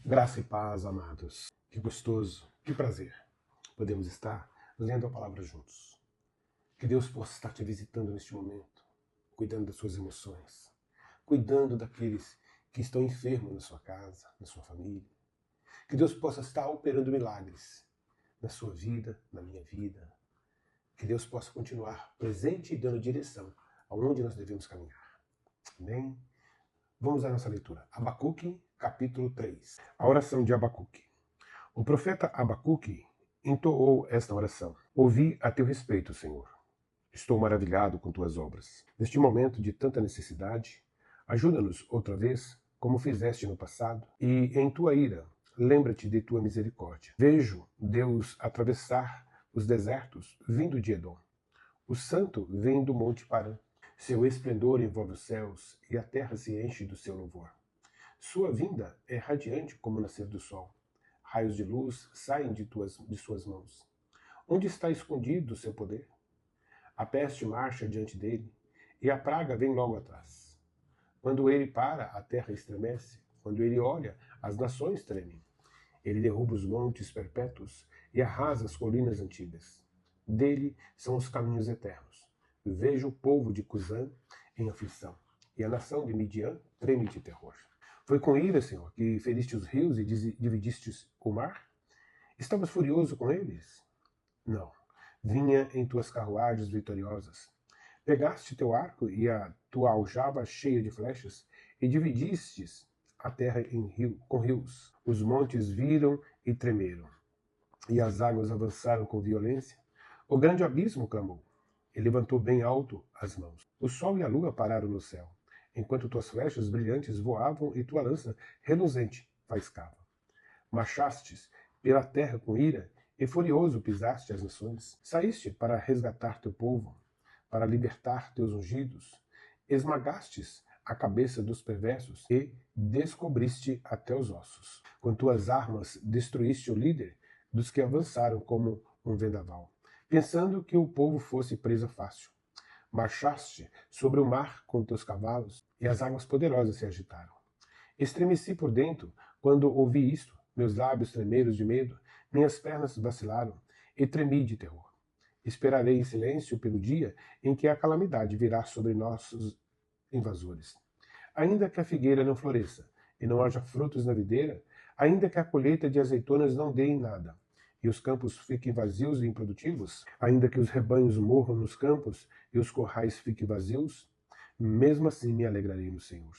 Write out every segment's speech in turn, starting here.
Graça e paz, amados. Que gostoso, que prazer podemos estar lendo a palavra juntos. Que Deus possa estar te visitando neste momento, cuidando das suas emoções, cuidando daqueles que estão enfermos na sua casa, na sua família. Que Deus possa estar operando milagres na sua vida, na minha vida. Que Deus possa continuar presente e dando direção aonde nós devemos caminhar. Amém? Vamos à nossa leitura. Abacuque, capítulo 3. A oração de Abacuque. O profeta Abacuque entoou esta oração. Ouvi a teu respeito, Senhor. Estou maravilhado com tuas obras. Neste momento de tanta necessidade, ajuda-nos outra vez, como fizeste no passado, e em tua ira, lembra-te de tua misericórdia. Vejo Deus atravessar os desertos, vindo de Edom. O santo vem do monte Parã. Seu esplendor envolve os céus, e a terra se enche do seu louvor. Sua vinda é radiante como o nascer do sol. Raios de luz saem de suas mãos. Onde está escondido o seu poder? A peste marcha diante dele, e a praga vem logo atrás. Quando ele para, a terra estremece. Quando ele olha, as nações tremem. Ele derruba os montes perpétuos e arrasa as colinas antigas. Dele são os caminhos eternos. Vejo o povo de Cusã em aflição, e a nação de Midian treme de terror. Foi com ira, Senhor, que feriste os rios e dividiste o mar? Estavas furioso com eles? Não. Vinha em tuas carruagens vitoriosas. Pegaste teu arco e a tua aljava cheia de flechas, e dividistes a terra com rios. Os montes viram e tremeram, e as águas avançaram com violência. O grande abismo clamou. Ele levantou bem alto as mãos. O sol e a lua pararam no céu, enquanto tuas flechas brilhantes voavam e tua lança reluzente faiscava. Marchastes pela terra com ira, e furioso pisaste as nações. Saíste para resgatar teu povo, para libertar teus ungidos. Esmagastes a cabeça dos perversos e descobriste até os ossos. Com tuas armas destruíste o líder dos que avançaram como um vendaval, pensando que o povo fosse presa fácil. Marchaste sobre o mar com teus cavalos, e as águas poderosas se agitaram. Estremeci por dentro quando ouvi isto, meus lábios tremeram de medo, minhas pernas vacilaram, e tremi de terror. Esperarei em silêncio pelo dia em que a calamidade virá sobre nossos invasores. Ainda que a figueira não floresça, e não haja frutos na videira, ainda que a colheita de azeitonas não dê em nada, e os campos fiquem vazios e improdutivos, ainda que os rebanhos morram nos campos e os corrais fiquem vazios, mesmo assim me alegrarei no Senhor.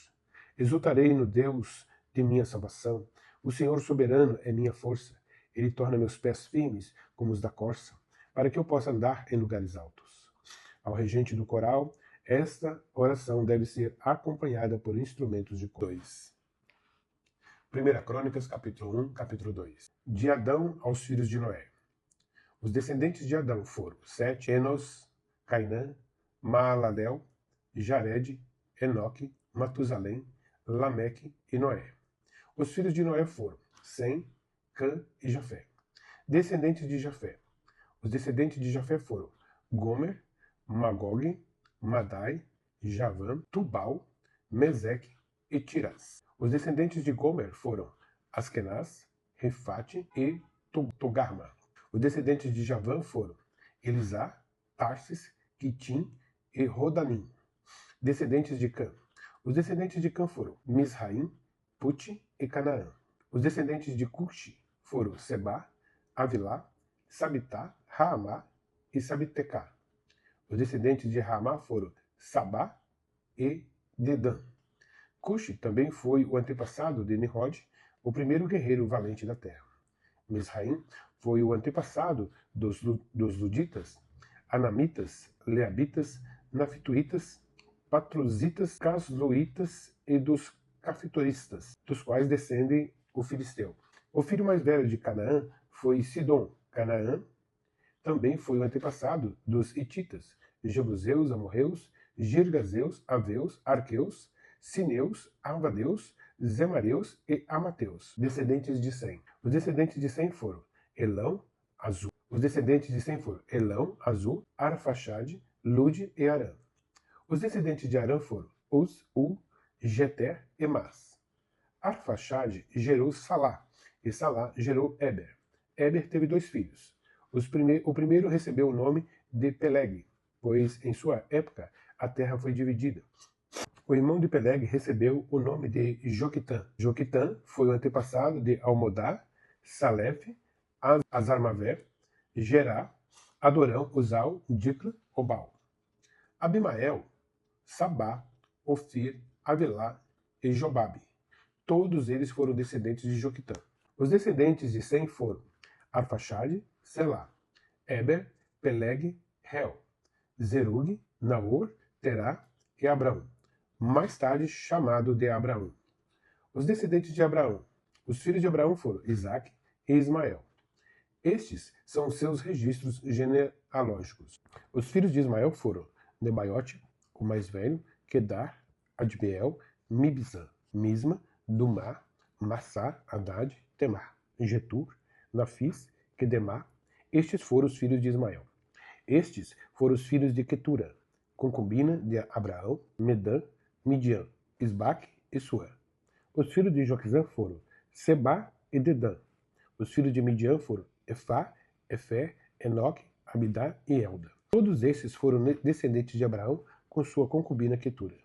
Exultarei no Deus de minha salvação. O Senhor soberano é minha força. Ele torna meus pés firmes como os da corça, para que eu possa andar em lugares altos. Ao regente do coral, esta oração deve ser acompanhada por instrumentos de cor. 1 Crônicas, capítulo 1, capítulo 2. De Adão aos filhos de Noé. Os descendentes de Adão foram Sete, Enos, Cainã, Maalalel, Jared, Enoque, Matusalém, Lameque e Noé. Os filhos de Noé foram Sem, Cã e Jafé. Descendentes de Jafé. Os descendentes de Jafé foram Gomer, Magog, Madai, Javã, Tubal, Meseque e Tirás. Os descendentes de Gomer foram Askenaz, Refate e Togarma. Os descendentes de Javã foram Elisá, Tarsis, Quitim e Rodanim. Descendentes de Cã. Os descendentes de Cã foram Misraim, Puti e Canaã. Os descendentes de Cuxi foram Seba, Avilá, Sabitá, Raamá e Sabitecá. Os descendentes de Raamá foram Sabá e Dedã. Cuxi também foi o antepassado de Nimrod, o primeiro guerreiro valente da terra. Misraim foi o antepassado dos Luditas, Anamitas, Leabitas, Naftuítas, Patruzitas, Casluítas e dos Cafitoristas, dos quais descendem o Filisteu. O filho mais velho de Canaã foi Sidom. Canaã também foi o antepassado dos Hititas, Jebuseus, Amorreus, Girgazeus, Aveus, Arqueus, Sineus, Arvadeus, Zemareus e Amateus, descendentes de Sem. Os descendentes de Sem foram Elão, Azul. Os descendentes de Sem foram Elão, Azul, Arfaxade, Lude e Arã. Os descendentes de Arã foram Uz, Ul, Jeter e Mas. Arfaxade gerou Salá, e Salá gerou Eber. Eber teve 2 filhos. O primeiro recebeu o nome de Peleg, pois em sua época a terra foi dividida. O irmão de Peleg recebeu o nome de Joquitã. Joquitã foi o antepassado de Almodá, Salef, Azarmaver, Gerá, Adorão, Uzal, Dicla, Obal. Abimael, Sabá, Ofir, Avilá e Jobabe. Todos eles foram descendentes de Joquitã. Os descendentes de Sem foram Arfaxade, Selá, Eber, Peleg, Hel, Zerug, Naor, Terá e Abraão, mais tarde chamado de Abraão. Os descendentes de Abraão. Os filhos de Abraão foram Isaque e Ismael. Estes são os seus registros genealógicos. Os filhos de Ismael foram Nebaiote, o mais velho, Quedar, Adbeel, Mibzã, Misma, Dumá, Massá, Haddad, Temar, Getur, Nafis, Quedemá. Estes foram os filhos de Ismael. Estes foram os filhos de Quetura, concubina de Abraão, Medã, Midian, Isbaque e Suã. Os filhos de Joquizã foram Sebá e Dedã. Os filhos de Midian foram Efá, Efer, Enoque, Abidá e Elda. Todos esses foram descendentes de Abraão com sua concubina Quetura.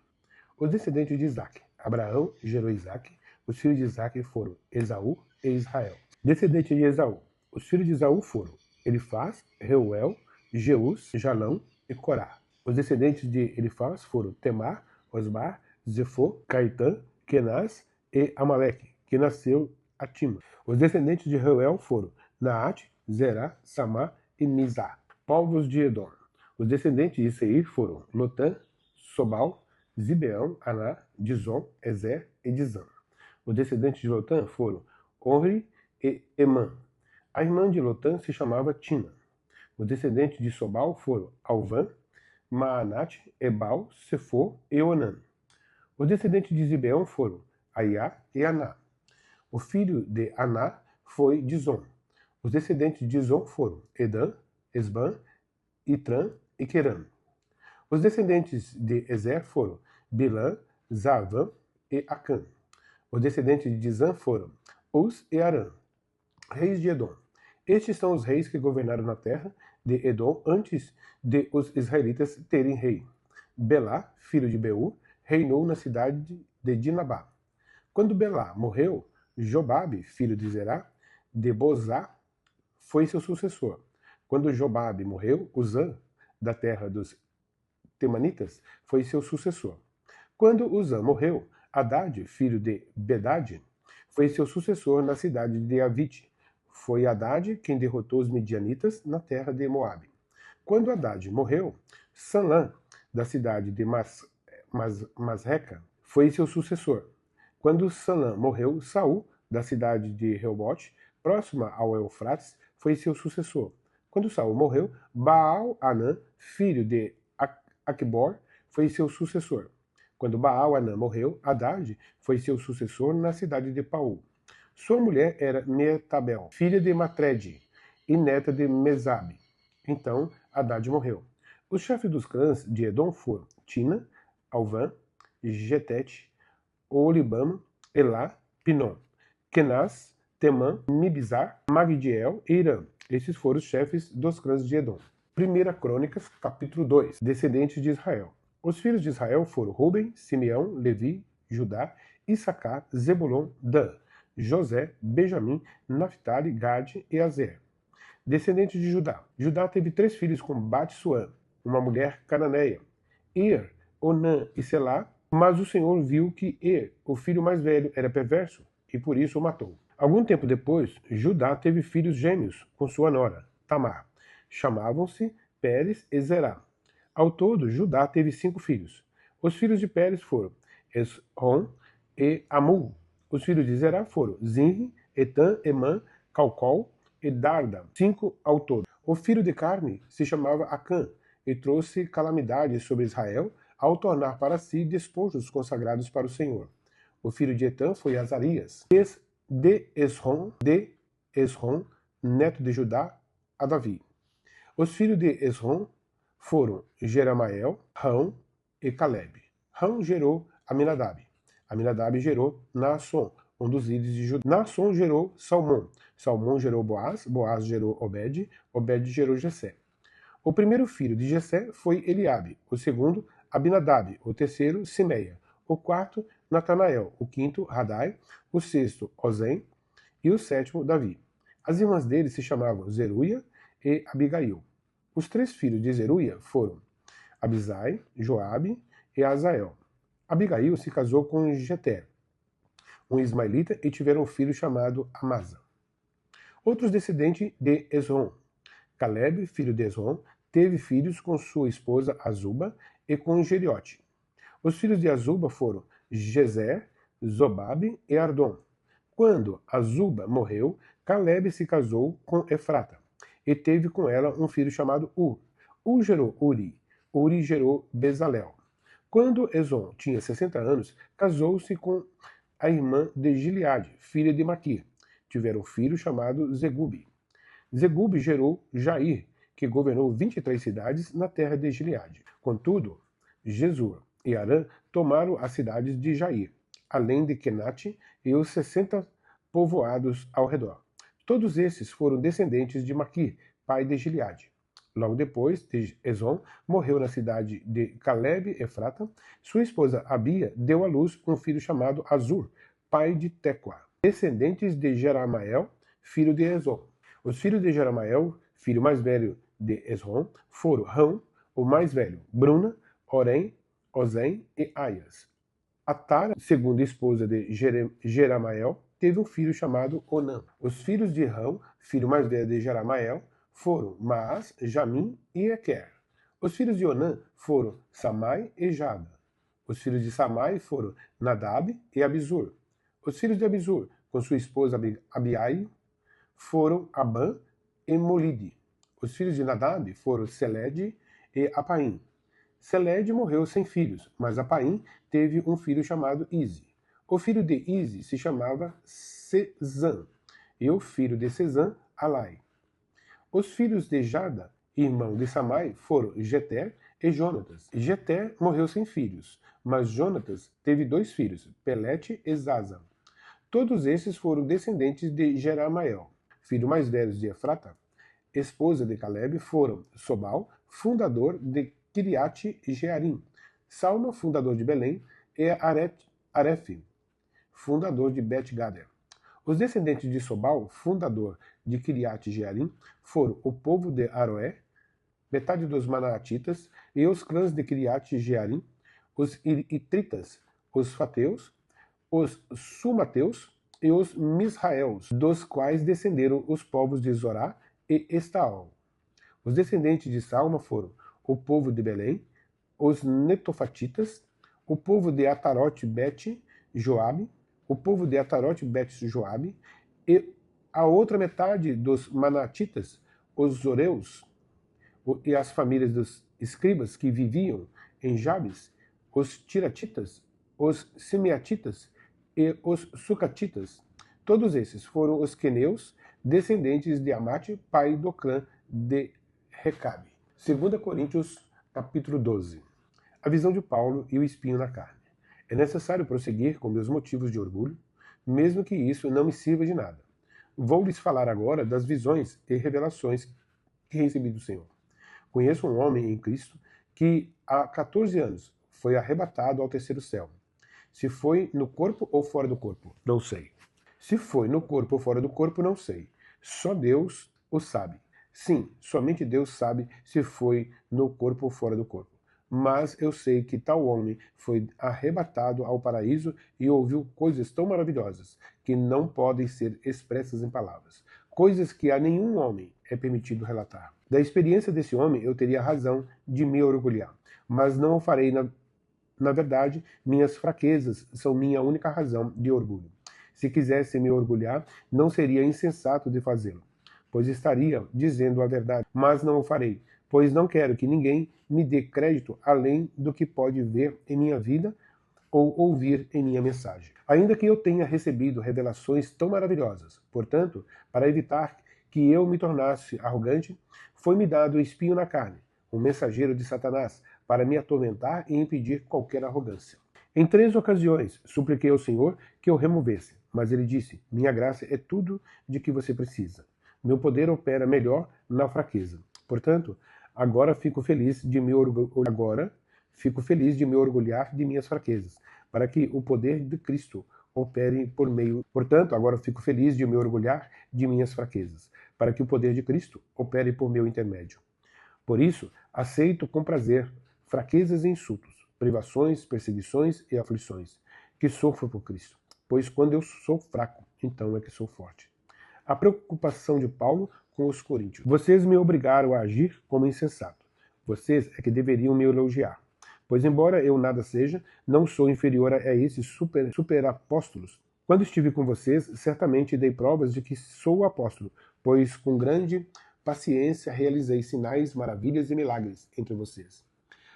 Os descendentes de Isaque. Abraão gerou Isaque. Os filhos de Isaque foram Esaú e Israel. Descendentes de Esaú. Os filhos de Esaú foram Elifaz, Reuel, Jeus, Jalão e Corá. Os descendentes de Elifaz foram Temar, Osbar, Zefô, Caetã, Kenaz e Amaleque, que nasceu a Tima. Os descendentes de Reuel foram Naate, Zerá, Samá e Mizá, povos de Edom. Os descendentes de Seir foram Lotã, Sobal, Zibeão, Aná, Dizon, Ezer e Dizã. Os descendentes de Lotã foram Onri e Emã. A irmã de Lotã se chamava Tina. Os descendentes de Sobal foram Alvã, Maanate, Ebal, Sefô e Onã. Os descendentes de Zibeão foram Aiá e Aná. O filho de Aná foi Dizon. Os descendentes de Dizon foram Edã, Esbã, Itrã e Querã. Os descendentes de Ezer foram Bilã, Zavã e Acã. Os descendentes de Dizã foram Uz e Arã, reis de Edom. Estes são os reis que governaram na terra de Edom antes de os israelitas terem rei. Belá, filho de Beur, reinou na cidade de Dinabá. Quando Belá morreu, Jobabe, filho de Zerá, de Bozá, foi seu sucessor. Quando Jobabe morreu, Uzã, da terra dos Temanitas, foi seu sucessor. Quando Uzã morreu, Haddad, filho de Bedade, foi seu sucessor na cidade de Avite. Foi Haddad quem derrotou os midianitas na terra de Moabe. Quando Haddad morreu, Sanlã, da cidade de Masreca, foi seu sucessor. Quando Sanlã morreu, Saul, da cidade de Reobote, próxima ao Eufrates, foi seu sucessor. Quando Saul morreu, Baal-Anã, filho de Aquibor, foi seu sucessor. Quando Baal-Anã morreu, Haddad foi seu sucessor na cidade de Paú. Sua mulher era Meetabel, filha de Matred e neta de Mesabe. Então Haddad morreu. Os chefes dos clãs de Edom foram Tina, Alvã, Getete, Olibama, Elá, Pinom, Kenaz, Temã, Mibzar, Magdiel e Irã. Esses foram os chefes dos clãs de Edom. 1 Crônicas, capítulo 2. Descendentes de Israel. Os filhos de Israel foram Ruben, Simeão, Levi, Judá, Issacar, Zebulon, Dan, José, Benjamim, Naphtali, Gade e Azer. Descendentes de Judá. Judá teve 3 filhos com Bat-Suã, uma mulher cananeia, Ir, Onã e Selá, mas o Senhor viu que Ir, o filho mais velho, era perverso e por isso o matou. Algum tempo depois, Judá teve filhos gêmeos com sua nora, Tamar. Chamavam-se Pérez e Zerá. Ao todo, Judá teve 5 filhos. Os filhos de Pérez foram Esrom e Amul. Os filhos de Zerá foram Zinri, Etã, Emã, Calcol e Darda, 5 ao todo. O filho de Carme se chamava Acã e trouxe calamidade sobre Israel ao tornar para si despojos consagrados para o Senhor. O filho de Etã foi Azarias, de Esrom, neto de Judá, a Davi. Os filhos de Esrom foram Jeramael, Rão e Caleb. Rão gerou Aminadab. Aminadab gerou Naasson, um dos líderes de Judá. Naasson gerou Salmão. Salmão gerou Boaz. Boaz gerou Obed. Obed gerou Jessé. O primeiro filho de Jessé foi Eliabe. O segundo, Abinadab. O terceiro, Simeia. O quarto, Natanael. O quinto, Radai. O sexto, Ozem. E o sétimo, Davi. As irmãs dele se chamavam Zeruia e Abigail. Os três filhos de Zeruia foram Abisai, Joabe e Azael. Abigail se casou com Jeter, um ismaelita, e tiveram um filho chamado Amasa. Outros descendentes de Esrom. Caleb, filho de Esrom, teve filhos com sua esposa Azuba e com Jeriote. Os filhos de Azuba foram Jezer, Zobabe e Ardom. Quando Azuba morreu, Caleb se casou com Efrata e teve com ela um filho chamado Ur. Ur gerou Uri. Uri gerou Bezalel. Quando Esrom tinha 60 anos, casou-se com a irmã de Gileade, filha de Maquir. Tiveram um filho chamado Zegubi. Zegubi gerou Jair, que governou 23 cidades na terra de Gileade. Contudo, Jesur e Arã tomaram as cidades de Jair, além de Kenate e os 60 povoados ao redor. Todos esses foram descendentes de Maquir, pai de Gileade. Logo depois, Esrom morreu na cidade de Caleb Efrata. Sua esposa Abia deu à luz um filho chamado Azur, pai de Tecoa. Descendentes de Jeramael, filho de Esrom. Os filhos de Jeramael, filho mais velho de Esrom, foram Rão, o mais velho, Bruna, Orem, Ozem e Aias. Atara, segunda esposa de Jeramael, teve um filho chamado Onã. Os filhos de Rão, filho mais velho de Jeramael, foram Maas, Jamim e Equer. Os filhos de Onã foram Samai e Jada. Os filhos de Samai foram Nadab e Abizur. Os filhos de Abizur, com sua esposa Abiai, foram Abã e Molide. Os filhos de Nadab foram Seled e Apaim. Seled morreu sem filhos, mas Apaim teve um filho chamado Ize. O filho de Ize se chamava Sezã, e o filho de Sezã, Alai. Os filhos de Jada, irmão de Samai, foram Jeter e Jonatas. Jeter morreu sem filhos, mas Jonatas teve 2 filhos, Pelete e Zaza. Todos esses foram descendentes de Jeramael. Filho mais velho de Efrata, esposa de Caleb, foram Sobal, fundador de Kiriat Jearim, Salma, fundador de Belém, e Aref, fundador de Bet-Gader. Os descendentes de Sobal, fundador de Kiriat Jearim, foram o povo de Aroé, metade dos Manaatitas, e os clãs de Kiriat Jearim, os Itritas, os Fateus, os Sumateus e os Misraéus, dos quais descenderam os povos de Zorá e Estaol. Os descendentes de Salma foram o povo de Belém, os Netofatitas, o povo de Atarote Bet Joabe, o povo de Atarote Bet Joabe, e a outra metade dos Manatitas, os Zoreus, e as famílias dos escribas que viviam em Jabes, os Tiratitas, os Simeatitas e os Sucatitas. Todos esses foram os queneus, descendentes de Amate, pai do clã de Recabe. 2 Coríntios, capítulo 12. A visão de Paulo e o espinho na carne. É necessário prosseguir com meus motivos de orgulho, mesmo que isso não me sirva de nada. Vou lhes falar agora das visões e revelações que recebi do Senhor. Conheço um homem em Cristo que há 14 anos foi arrebatado ao terceiro céu. Se foi no corpo ou fora do corpo, não sei. Se foi no corpo ou fora do corpo, não sei. Só Deus o sabe. Sim, somente Deus sabe se foi no corpo ou fora do corpo. Mas eu sei que tal homem foi arrebatado ao paraíso e ouviu coisas tão maravilhosas que não podem ser expressas em palavras. Coisas que a nenhum homem é permitido relatar. Da experiência desse homem eu teria razão de me orgulhar, mas não o farei. Na verdade, minhas fraquezas são minha única razão de orgulho. Se quisesse me orgulhar, não seria insensato de fazê-lo, pois estaria dizendo a verdade, mas não o farei, pois não quero que ninguém me dê crédito além do que pode ver em minha vida ou ouvir em minha mensagem. Ainda que eu tenha recebido revelações tão maravilhosas, portanto, para evitar que eu me tornasse arrogante, foi-me dado o espinho na carne, um mensageiro de Satanás, para me atormentar e impedir qualquer arrogância. Em 3 ocasiões, supliquei ao Senhor que eu removesse, mas ele disse: minha graça é tudo de que você precisa. Meu poder opera melhor na fraqueza. Portanto, agora fico feliz de me orgulhar de minhas fraquezas, para que o poder de Cristo opere por meio. Portanto, agora fico feliz de me orgulhar de minhas fraquezas, para que o poder de Cristo opere por meu intermédio. Por isso, aceito com prazer fraquezas e insultos, privações, perseguições e aflições, que sofro por Cristo. Pois quando eu sou fraco, então é que sou forte. A preocupação de Paulo com os coríntios. Vocês me obrigaram a agir como insensato. Vocês é que deveriam me elogiar. Pois embora eu nada seja, não sou inferior a esses super apóstolos. Quando estive com vocês, certamente dei provas de que sou apóstolo, pois com grande paciência realizei sinais, maravilhas e milagres entre vocês.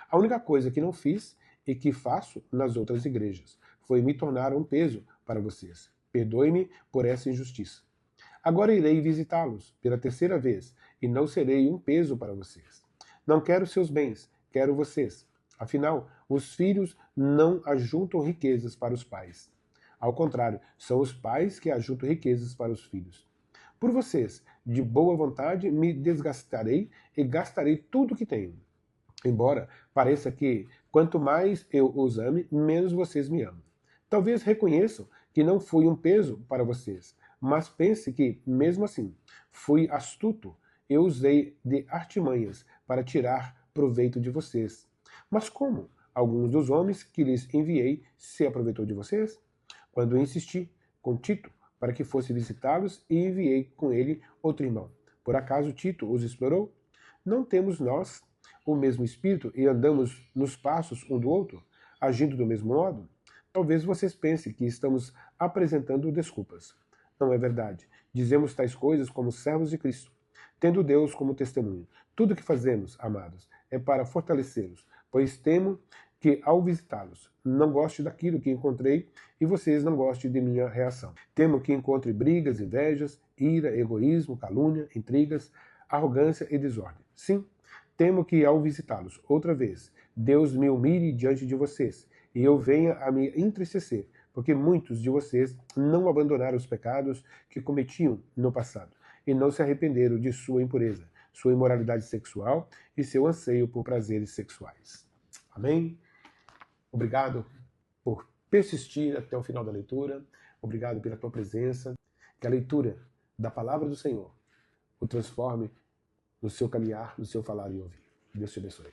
A única coisa que não fiz e que faço nas outras igrejas foi me tornar um peso para vocês. Perdoe-me por essa injustiça. Agora irei visitá-los pela 3ª vez e não serei um peso para vocês. Não quero seus bens, quero vocês. Afinal, os filhos não ajuntam riquezas para os pais. Ao contrário, são os pais que ajuntam riquezas para os filhos. Por vocês, de boa vontade, me desgastarei e gastarei tudo o que tenho. Embora pareça que, quanto mais eu os ame, menos vocês me amam. Talvez reconheçam que não fui um peso para vocês, mas pense que, mesmo assim, fui astuto e usei de artimanhas para tirar proveito de vocês. Mas como? Alguns dos homens que lhes enviei se aproveitou de vocês? Quando insisti com Tito para que fosse visitá-los e enviei com ele outro irmão. Por acaso Tito os explorou? Não temos nós o mesmo espírito e andamos nos passos um do outro, agindo do mesmo modo? Talvez vocês pensem que estamos apresentando desculpas. Não é verdade. Dizemos tais coisas como servos de Cristo, tendo Deus como testemunho. Tudo o que fazemos, amados, é para fortalecê-los, pois temo que, ao visitá-los, não goste daquilo que encontrei e vocês não gostem de minha reação. Temo que encontre brigas, invejas, ira, egoísmo, calúnia, intrigas, arrogância e desordem. Sim, temo que, ao visitá-los outra vez, Deus me humilhe diante de vocês e eu venha a me entristecer, porque muitos de vocês não abandonaram os pecados que cometiam no passado e não se arrependeram de sua impureza, sua imoralidade sexual e seu anseio por prazeres sexuais. Amém? Obrigado por persistir até o final da leitura. Obrigado pela tua presença. Que a leitura da palavra do Senhor o transforme no seu caminhar, no seu falar e ouvir. Deus te abençoe.